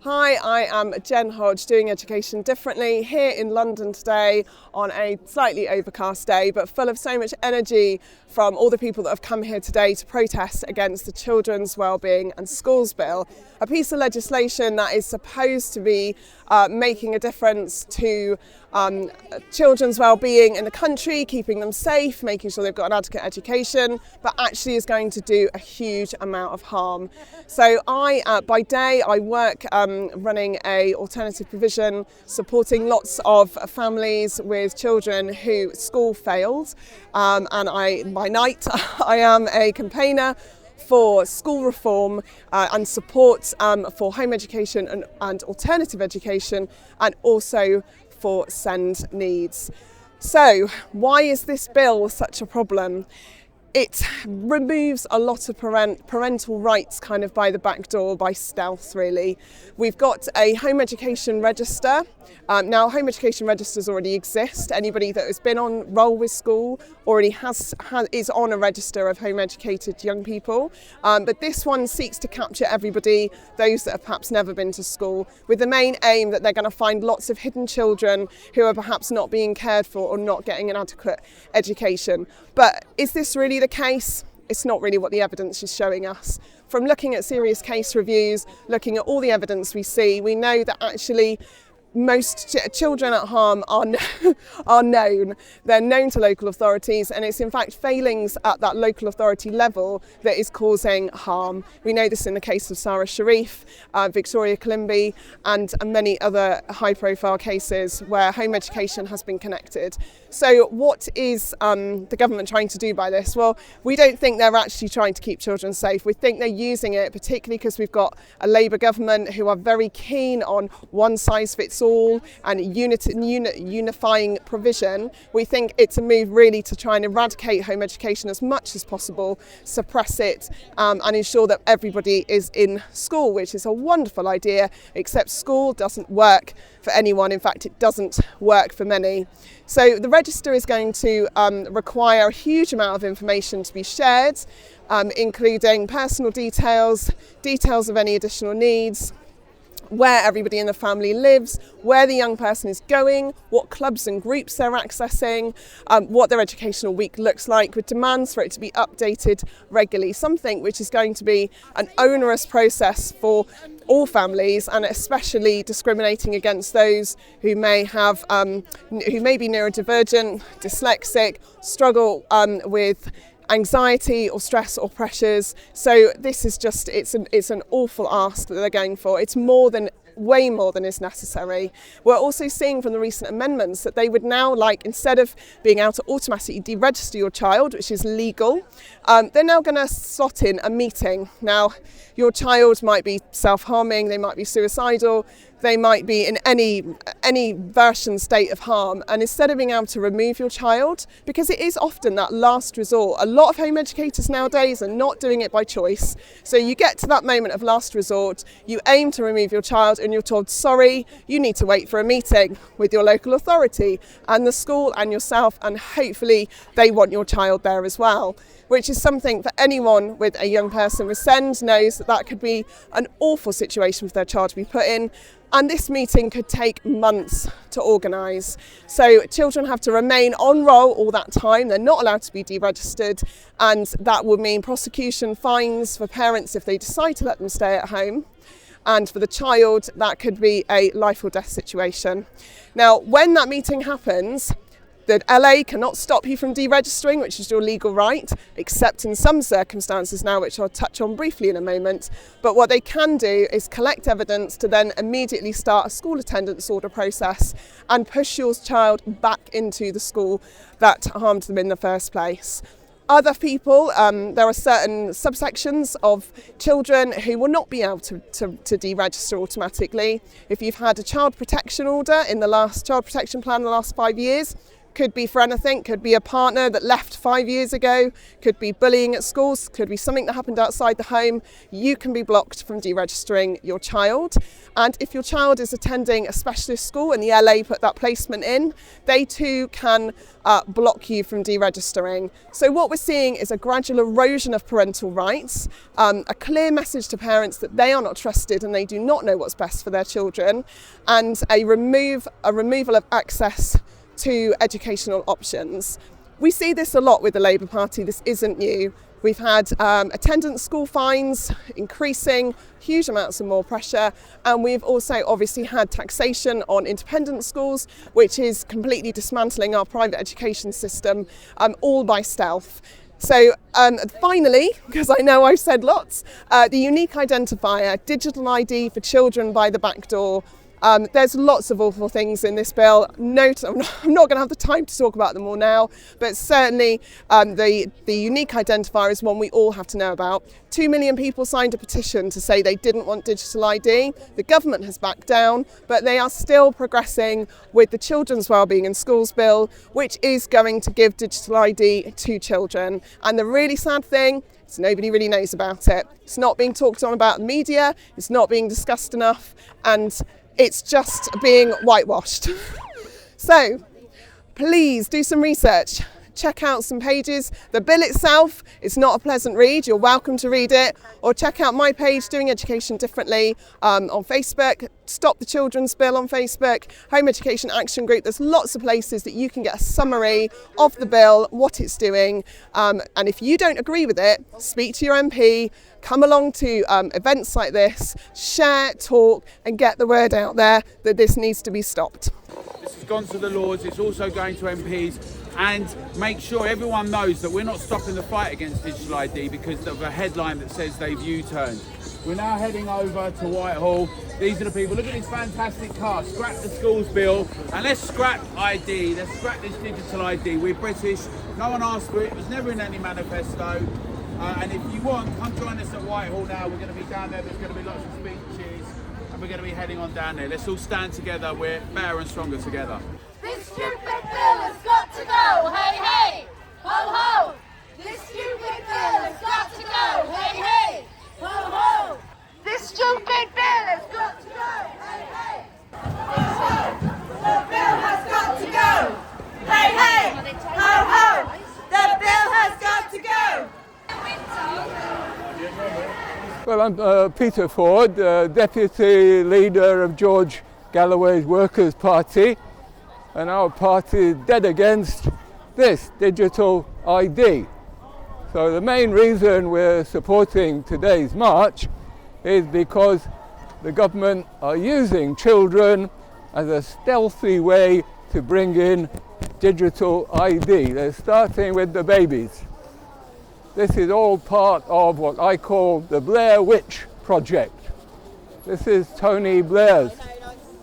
Hi, I am Jen Hodge, doing Education Differently here in London today on a slightly overcast day, but full of so much energy from all the people that have come here today to protest against the Children's Wellbeing and Schools Bill, a piece of legislation that is supposed to be making a difference to children's well-being in the country, keeping them safe, making sure they've got an adequate education, but actually is going to do a huge amount of harm. So by day, I work running a alternative provision, supporting lots of families with children who school failed, and by night I am a campaigner for school reform and support for home education and alternative education, and also for SEND needs. So why is this bill such a problem? It removes a lot of parental rights kind of by the back door, by stealth really. We've got a home education register. Now home education registers already exist. Anybody that has been on roll with school already is on a register of home educated young people. But this one seeks to capture everybody, those that have perhaps never been to school, with the main aim that they're going to find lots of hidden children who are perhaps not being cared for or not getting an adequate education. But is this really the case? It's not really what the evidence is showing us. From looking at serious case reviews, looking at all the evidence we see, we know that actually most children at harm are known. They're known to local authorities, and it's in fact failings at that local authority level that is causing harm. We know this in the case of Sarah Sharif, Victoria Kalimbi, and many other high-profile cases where home education has been connected. So what is the government trying to do by this? Well, we don't think they're actually trying to keep children safe. We think they're using it, particularly because we've got a Labour government who are very keen on one-size-fits-all and unifying provision. We think it's a move really to try and eradicate home education as much as possible, suppress it, and ensure that everybody is in school, which is a wonderful idea, except school doesn't work for anyone. In fact, it doesn't work for many. So the register is going to require a huge amount of information to be shared, including personal details of any additional needs, where everybody in the family lives, where the young person is going, what clubs and groups they're accessing, what their educational week looks like, with demands for it to be updated regularly, something which is going to be an onerous process for all families, and especially discriminating against those who may be neurodivergent, dyslexic, struggle with anxiety or stress or pressures. So this is just, it's an awful ask that they're going for. It's way more than is necessary. We're also seeing from the recent amendments that they would now like, instead of being able to automatically deregister your child, which is legal, they're now going to slot in a meeting. Now, your child might be self-harming, they might be suicidal, they might be in any version state of harm, and instead of being able to remove your child, because it is often that last resort, a lot of home educators nowadays are not doing it by choice. So you get to that moment of last resort, you aim to remove your child, and you're told, sorry, you need to wait for a meeting with your local authority and the school and yourself, and hopefully they want your child there as well, which is something for anyone with a young person with SEND knows that could be an awful situation for their child to be put in. And this meeting could take months to organise. So children have to remain on roll all that time. They're not allowed to be deregistered, and that will mean prosecution, fines for parents if they decide to let them stay at home. And for the child, that could be a life or death situation. Now, when that meeting happens, the LA cannot stop you from deregistering, which is your legal right, except in some circumstances now, which I'll touch on briefly in a moment. But what they can do is collect evidence to then immediately start a school attendance order process and push your child back into the school that harmed them in the first place. Other people, there are certain subsections of children who will not be able to deregister automatically. If you've had a child protection order in the last child protection plan in the last 5 years, Could be for anything, could be a partner that left 5 years ago, could be bullying at schools, could be something that happened outside the home. You can be blocked from deregistering your child. And if your child is attending a specialist school and the LA put that placement in, they too can block you from deregistering. So what we're seeing is a gradual erosion of parental rights, a clear message to parents that they are not trusted and they do not know what's best for their children, and a removal of access to educational options. We see this a lot with the Labour Party. This isn't new. We've had attendance school fines increasing, huge amounts of more pressure, and we've also obviously had taxation on independent schools, which is completely dismantling our private education system, all by stealth. So finally, because I know I've said lots, the unique identifier, digital ID for children by the back door. There's lots of awful things in this bill. Note, I'm not going to have the time to talk about them all now, but certainly the unique identifier is one we all have to know about. 2 million people signed a petition to say they didn't want digital ID. The government has backed down, but they are still progressing with the Children's Wellbeing in Schools bill, which is going to give digital ID to children. And the really sad thing is nobody really knows about it. It's not being talked on about in the media, it's not being discussed enough, and it's just being whitewashed. So please do some research, check out some pages. The bill itself is not a pleasant read, you're welcome to read it, or check out my page, Doing Education Differently, on Facebook, Stop the Children's Bill on Facebook, Home Education Action Group. There's lots of places that you can get a summary of the bill, what it's doing, and if you don't agree with it, speak to your MP, come along to events like this, share, talk, and get the word out there that this needs to be stopped. This has gone to the Lords, it's also going to MPs, and make sure everyone knows that we're not stopping the fight against digital ID because of a headline that says they've U-turned. We're now heading over to Whitehall. These are the people. Look at this fantastic car. Scrap the schools bill, and let's scrap ID. Let's scrap this digital ID. We're British. No one asked for it. It was never in any manifesto. And if you want, come join us at Whitehall now. We're going to be down there. There's going to be lots of speeches, and we're going to be heading on down there. Let's all stand together. We're better and stronger together. This stupid bill has got to go. Hey, hey, ho, ho. This stupid bill has got to go. Hey, hey, ho, ho. This stupid bill has got to go. Hey, hey, ho, ho. The bill has got to go. Hey, hey, ho, ho. The bill has got to go. Well, I'm Peter Ford, Deputy Leader of George Galloway's Workers' Party, and our party is dead against this digital ID. So the main reason we're supporting today's march is because the government are using children as a stealthy way to bring in digital ID. They're starting with the babies. This is all part of what I call the Blair Witch Project. This is Tony Blair's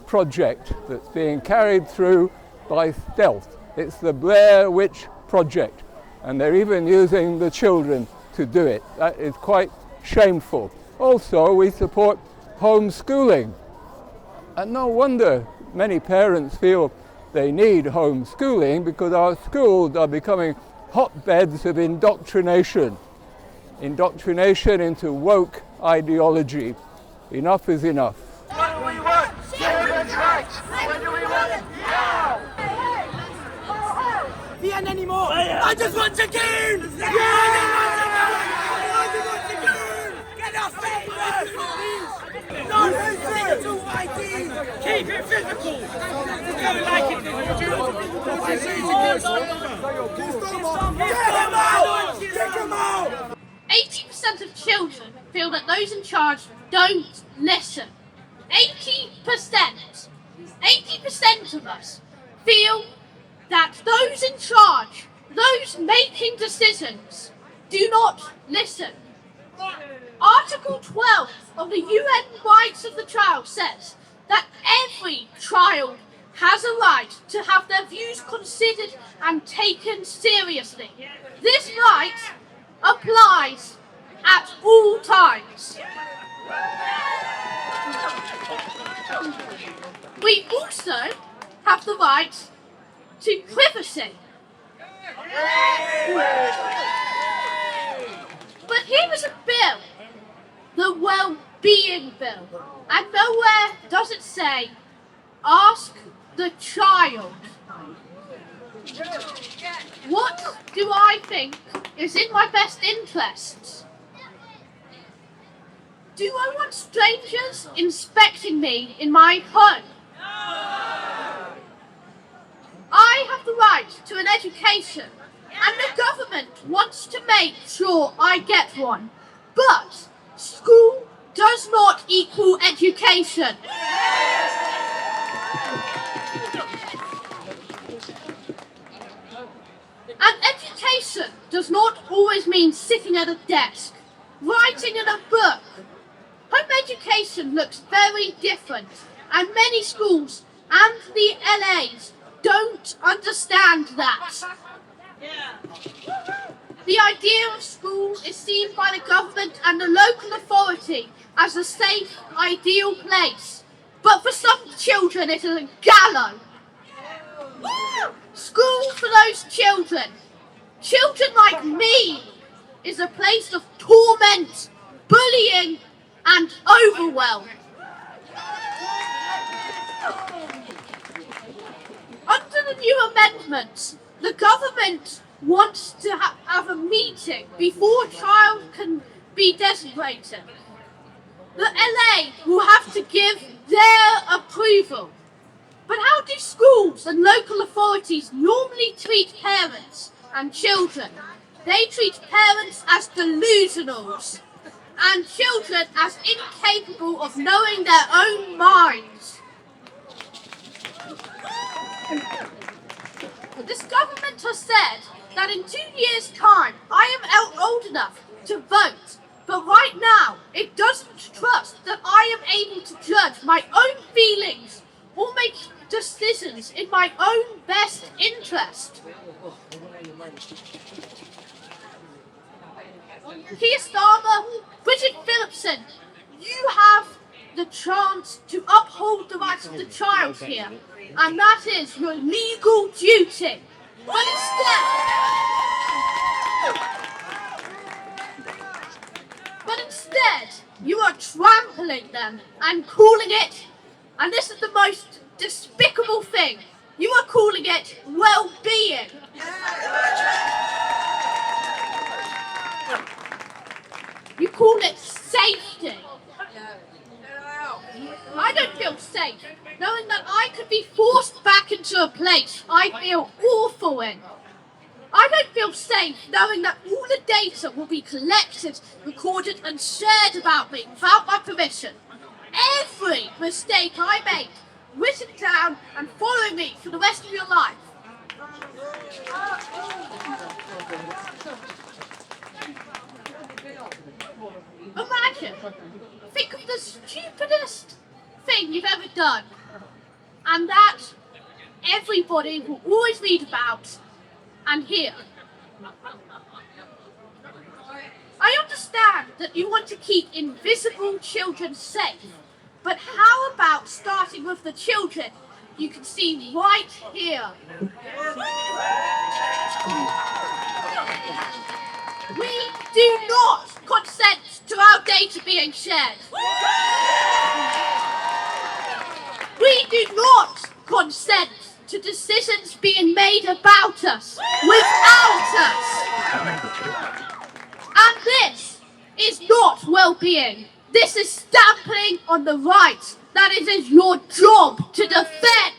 project that's being carried through by stealth. It's the Blair Witch Project, and they're even using the children to do it. That is quite shameful. Also, we support homeschooling, and no wonder many parents feel they need homeschooling because our schools are becoming hotbeds of indoctrination into woke ideology. Enough is enough. What do we want? Children's rights. When do we want it? Now. The end anymore. I just want to goon. Yeah. I just want to goon. Get off me. No digital ID. Keep it physical. Go like it. Get him out. Kick him out. 80% of children feel that those in charge don't listen. 80%. 80% of us feel that those in charge, those making decisions, do not listen. Article 12 of the UN Rights of the Child says that every child has a right to have their views considered and taken seriously. This right applies at all times. We also have the right to privacy. But here is a bill, the Wellbeing Bill, and nowhere does it say, ask the child. What do I think is in my best interests? Do I want strangers inspecting me in my home? I have the right to an education, and the government wants to make sure I get one. But school does not equal education. And education does not always mean sitting at a desk, writing in a book. Home education looks very different, and many schools and the LAs don't understand that. The idea of school is seen by the government and the local authority as a safe, ideal place. But for some children it is a gallows. School for those children like me, is a place of torment, bullying and overwhelm. Under the new amendments, the government wants to have a meeting before a child can be designated. The LA will have to give their approval. But how do schools and local authorities normally treat parents and children? They treat parents as delusionals and children as incapable of knowing their own minds. This government has said that in 2 years' time I am old enough to vote, but right now it doesn't trust that I am able to judge my own feelings or make decisions in my own best interest. Keir Starmer, Bridget Phillipson, you have the chance to uphold the rights of the child here, and that is your legal duty. But instead, you are trampling them and calling it, and this is the most despicable thing, you are calling it well-being. You call it safety. I don't feel safe knowing that I could be forced back into a place I feel awful in. I don't feel safe knowing that all the data will be collected, recorded and shared about me without my permission. Every mistake I make, written down and following me for the rest of your life. Imagine, think of the stupidest thing you've ever done, and that everybody will always read about and hear. I understand that you want to keep invisible children safe, but how about starting with the children you can see right here? We do not consent to our data being shared. We do not consent to decisions being made about us, without us. And this is not well-being. This is stamping on the rights that it is your job to defend.